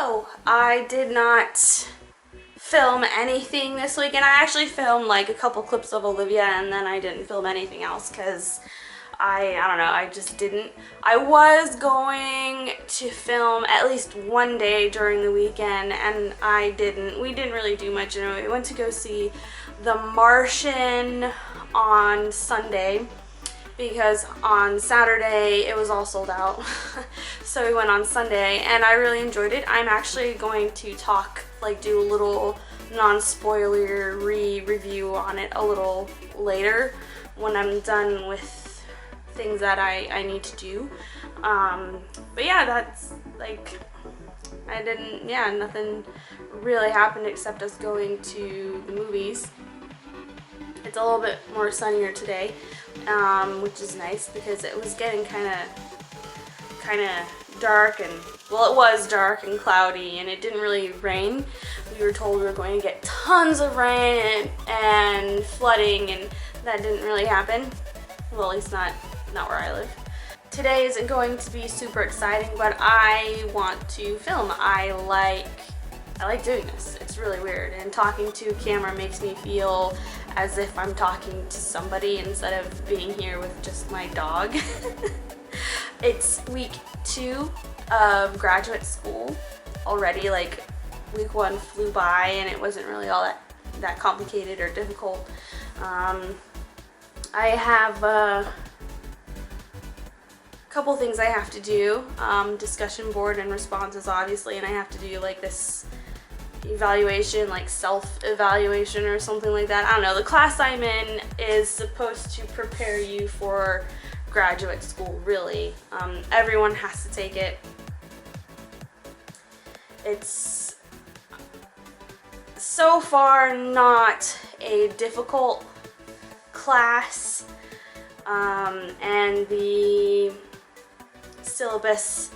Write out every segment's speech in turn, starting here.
So I did not film anything this week, and I actually filmed like a couple clips of Olivia, and then I didn't film anything else because I don't know, I just didn't. I was going to film at least one day during the weekend, and I didn't. We didn't really do much. You know, we went to go see The Martian on Sunday because on Saturday it was all sold out. So we went on Sunday and I really enjoyed it. I'm actually going to do a little non-spoilery review on it a little later when I'm done with things that I need to do. But yeah, that's like, nothing really happened except us going to the movies. It's a little bit more sunnier today, which is nice because it was getting kind of dark, and well, it was dark and cloudy, and it didn't really rain. We were told we were going to get tons of rain and flooding, and that didn't really happen. Well, at least not where I live. Today isn't going to be super exciting, but I want to film. I like doing this. It's really weird, and talking to a camera makes me feel as if I'm talking to somebody instead of being here with just my dog. It's week 2 of graduate school already. Like, week 1 flew by and it wasn't really all that complicated or difficult. I have a couple things I have to do, discussion board and responses obviously, and I have to do like this evaluation, like self-evaluation or something like that. I don't know. The class I'm in is supposed to prepare you for graduate school, really. Everyone has to take it. It's so far not a difficult class, and the syllabus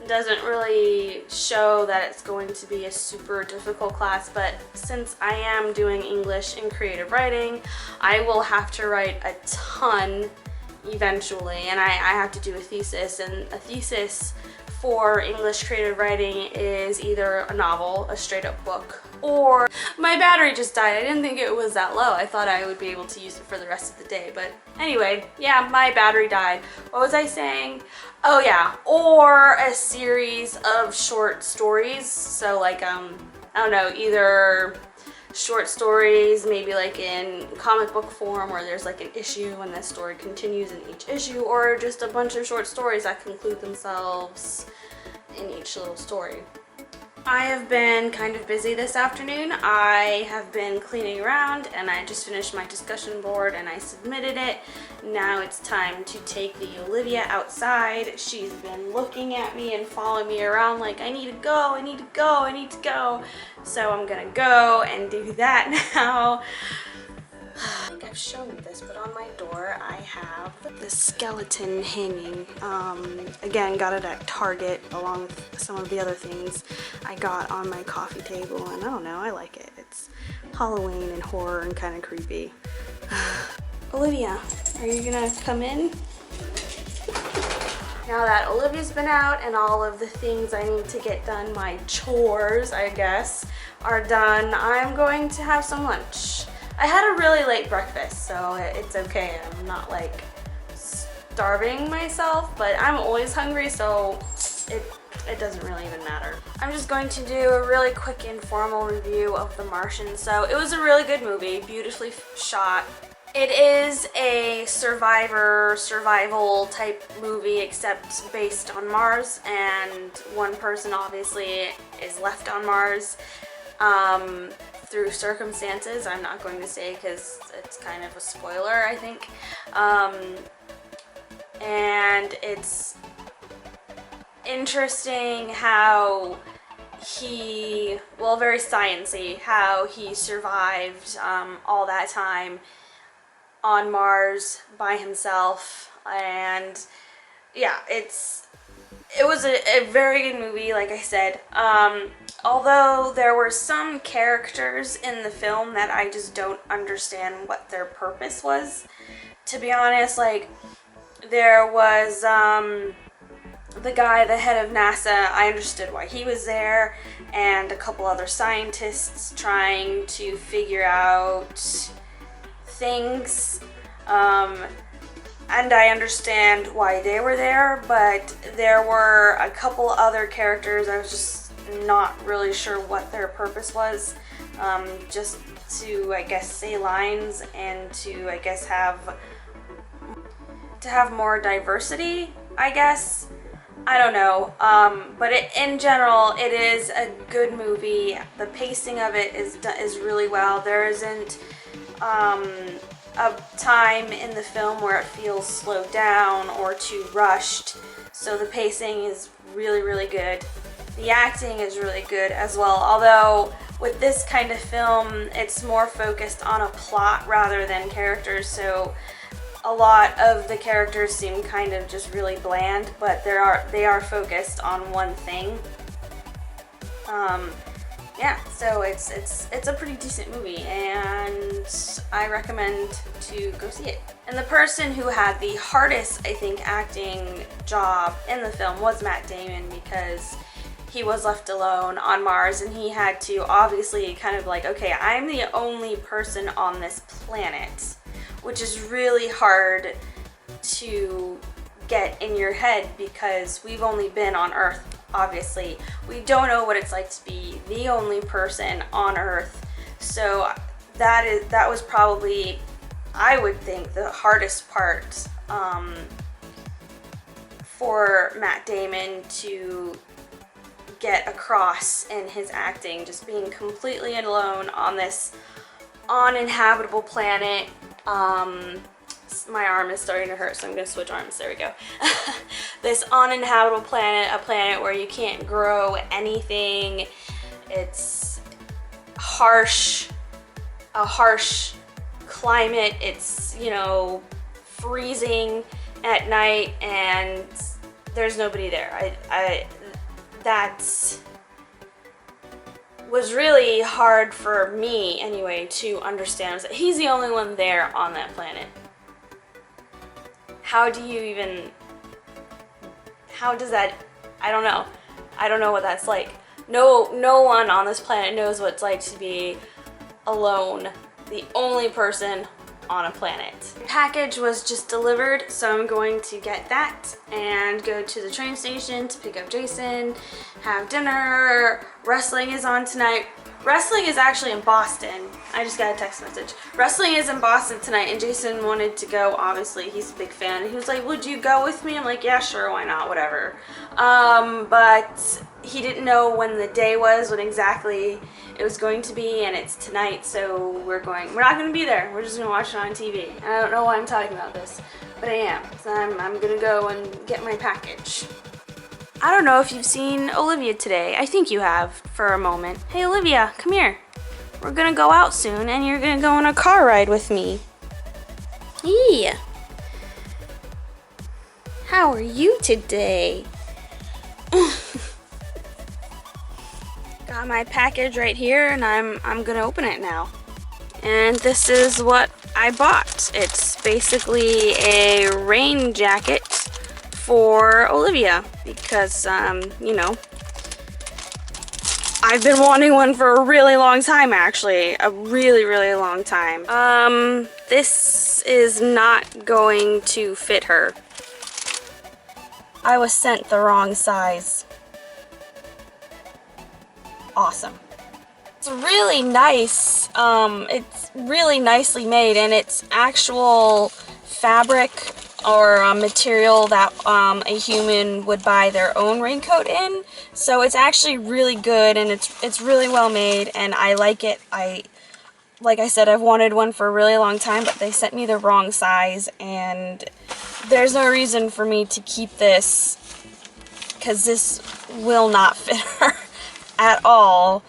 doesn't really show that it's going to be a super difficult class, but since I am doing English and creative writing, I will have to write a ton eventually, and I have to do a thesis, and a thesis for English creative writing is either a novel, a straight up book, or my battery just died. I didn't think it was that low. I thought I would be able to use it for the rest of the day, but anyway, yeah, my battery died. What was I saying? Oh yeah, or a series of short stories. So like, I don't know, either short stories, maybe like in comic book form where there's like an issue and the story continues in each issue, or just a bunch of short stories that conclude themselves in each little story. I have been kind of busy this afternoon. I have been cleaning around, and I just finished my discussion board and I submitted it. Now it's time to take the Olivia outside. She's been looking at me and following me around like, I need to go, I need to go, I need to go. So I'm gonna go and do that now. I think I've shown you this, but on my door I have the skeleton hanging. Again, got it at Target along with some of the other things I got on my coffee table, and I don't know, I like it. It's Halloween and horror and kind of creepy. Olivia, are you gonna come in? Now that Olivia's been out and all of the things I need to get done, my chores, I guess, are done, I'm going to have some lunch. I had a really late breakfast, so it's okay. I'm not like starving myself, but I'm always hungry, so it doesn't really even matter. I'm just going to do a really quick informal review of The Martian. So it was a really good movie, beautifully shot. It is a survival type movie, except based on Mars, and one person obviously is left on Mars. Through circumstances I'm not going to say because it's kind of a spoiler, I think. And it's interesting how very sciencey, how he survived all that time on Mars by himself. And yeah, it was a very good movie, like I said. Although there were some characters in the film that I just don't understand what their purpose was, to be honest. Like, there was the guy, the head of NASA, I understood why he was there, and a couple other scientists trying to figure out things. And I understand why they were there, but there were a couple other characters I was just not really sure what their purpose was. Just to, I guess, say lines and to, I guess, have more diversity, I guess. I don't know, but in general, it is a good movie. The pacing of it is really well. There isn't a time in the film where it feels slowed down or too rushed. So the pacing is really, really good. The acting is really good as well, although with this kind of film, it's more focused on a plot rather than characters, so a lot of the characters seem kind of just really bland, but they are focused on one thing. Yeah, so it's a pretty decent movie, and I recommend to go see it. And the person who had the hardest, I think, acting job in the film was Matt Damon, because he was left alone on Mars, and he had to obviously kind of like, okay, I'm the only person on this planet, which is really hard to get in your head because we've only been on Earth, obviously. We don't know what it's like to be the only person on Earth. So that was probably, I would think, the hardest part for Matt Damon to get across in his acting, just being completely alone on this uninhabitable planet. My arm is starting to hurt, so I'm gonna switch arms. There we go. This uninhabitable planet, a planet where you can't grow anything. It's harsh, a harsh climate. It's, you know, freezing at night, and there's nobody there. That was really hard for me anyway to understand, was that he's the only one there on that planet. How does that, I don't know. I don't know what that's like. No one on this planet knows what it's like to be alone, the only person on a planet. The package was just delivered, so I'm going to get that and go to the train station to pick up Jason, have dinner. Wrestling is on tonight. Wrestling is actually in Boston. I just got a text message. Wrestling is in Boston tonight, and Jason wanted to go, obviously. He's a big fan. He was like, would you go with me? I'm like, yeah, sure, why not, whatever. But he didn't know when the day was, when exactly it was going to be, and it's tonight, so we're not going to be there. We're just going to watch it on TV. And I don't know why I'm talking about this, but I am. So I'm going to go and get my package. I don't know if you've seen Olivia today. I think you have for a moment. Hey Olivia, come here. We're gonna go out soon and you're gonna go on a car ride with me. Yeah. How are you today? Got my package right here, and I'm gonna open it now. And this is what I bought. It's basically a rain jacket for Olivia because, you know, I've been wanting one for a really long time, actually. A really, really long time. This is not going to fit her. I was sent the wrong size. Awesome. It's really nice. It's really nicely made, and it's actual fabric or a material that a human would buy their own raincoat in. So it's actually really good, and it's really well made, and I like it. Like I said, I've wanted one for a really long time, but they sent me the wrong size, and there's no reason for me to keep this because this will not fit her at all.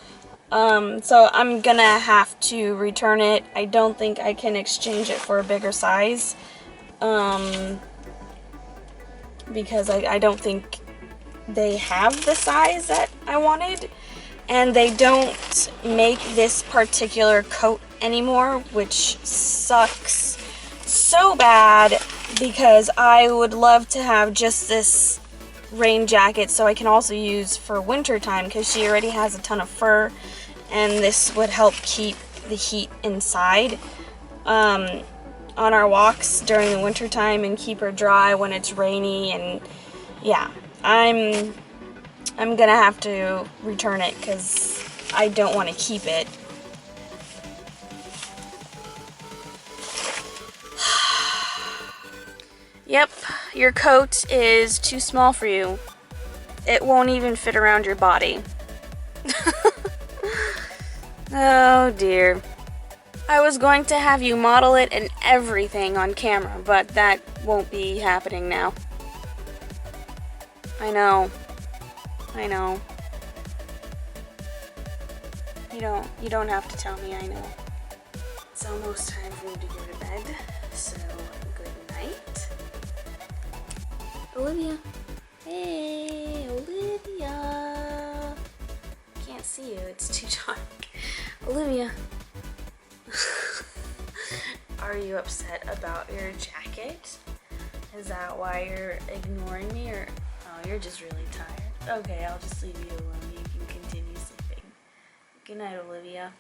So I'm gonna have to return it. I don't think I can exchange it for a bigger size. Because I don't think they have the size that I wanted, and they don't make this particular coat anymore, which sucks so bad because I would love to have just this rain jacket so I can also use for winter time, because she already has a ton of fur, and this would help keep the heat inside on our walks during the winter time and keep her dry when it's rainy. And yeah, I'm gonna have to return it because I don't want to keep it. Yep, your coat is too small for you. It won't even fit around your body. Oh dear. I was going to have you model it and everything on camera, but that won't be happening now. I know. I know. You don't have to tell me, I know. It's almost time for me to go to bed, so good night. Olivia. Hey, Olivia. Can't see you, it's too dark. Olivia. Are you upset about your jacket? Is that why you're ignoring me, or oh, you're just really tired? Okay, I'll just leave you alone. You can continue sleeping. Good night, Olivia.